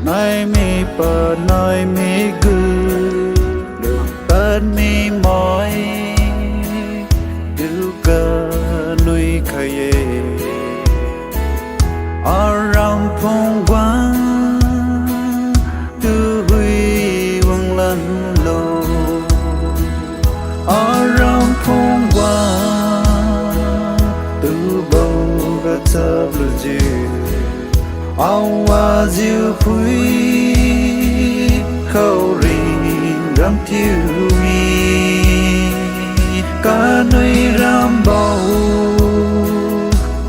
nói mi bờ nói mi gư đường tên mi mỏi yêu cơ nuôi khai ở rằm phong quang tư huy quang lần lô ở rằm phong quang tư bầu gạt sập lư dì áo hoa diêu phui khâu rình rắm thiêu mi cả nơi ram bầu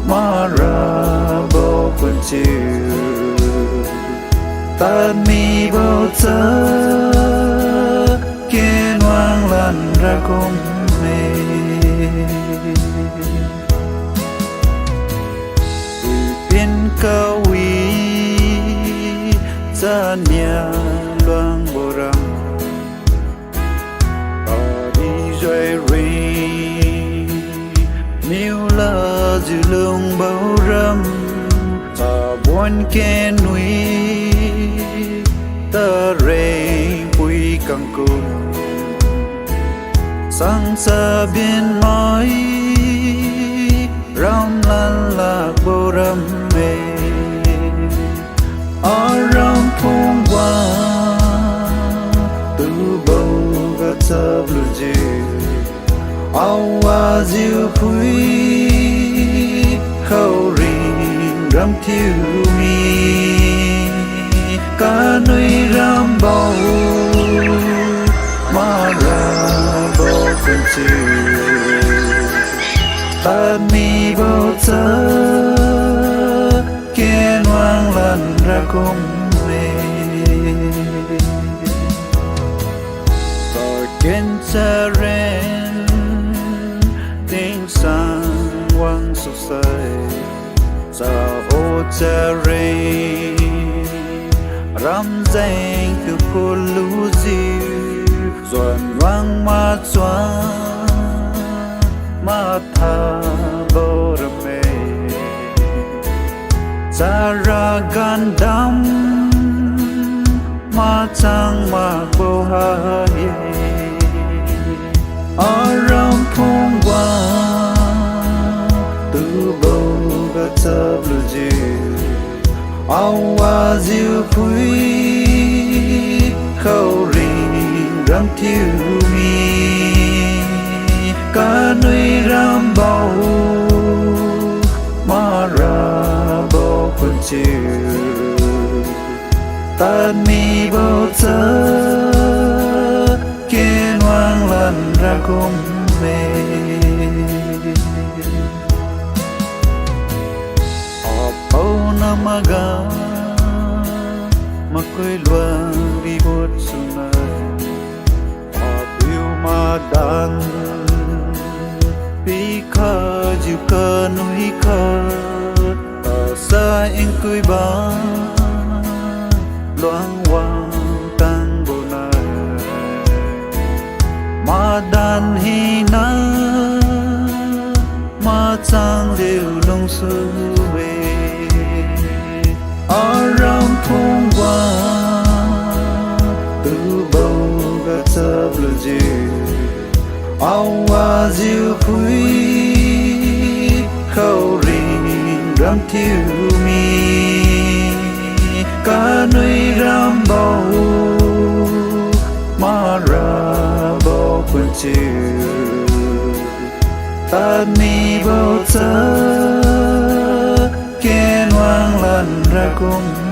mà ra bầu quên chiều ta mi bầu chớ kiên hoang lần ra cùng mê biên cao za nhà loang bồ răng đi rồi miêu la dư lung bao râm ta buồn kê nuôi ta rê bùi căng cùng sang xa biên mỏi ram lan lạc bồ râm mê ở rằm phong quang từ bầu gạt sập lư dì áo hoa diêu phui khâu rình rắm thiêu mi cả nơi ram bầu mà ra bầu quên chiều ta mi bầu chớ kiên hoang lần ra cùng mê rồi kiên cha ren tiếng sang quang sụp sơi sa ô cha ren ram danh từ phố lũ diêu dọn vang ma choang ma tha bồ râm mê Zara gandam ma chang ma bo ha ye aram phong quang từ bầu gạt sập lư dì áo hoa diêu phui khâu rình rắm thiêu mi cả nơi ram bầu mà ra quên chiều ta mi bầu chớ kiên hoang lần ra cùng mê họp âu namaga mà quê loang đi bút xuân này họp yêu mà đàn bi khờ dịu cơ núi khờ sa anh cười ba loang hoang tan bồ này mà đàn hi na mà chang liu lung su về aram phong quang từ bầu gạt sập lư dì áo hoa diêu phui khâu rình rắm thiêu mi cả nơi ram bầu mà ra bầu quên chiều ta mi bầu chớ kiên hoang lần ra cùng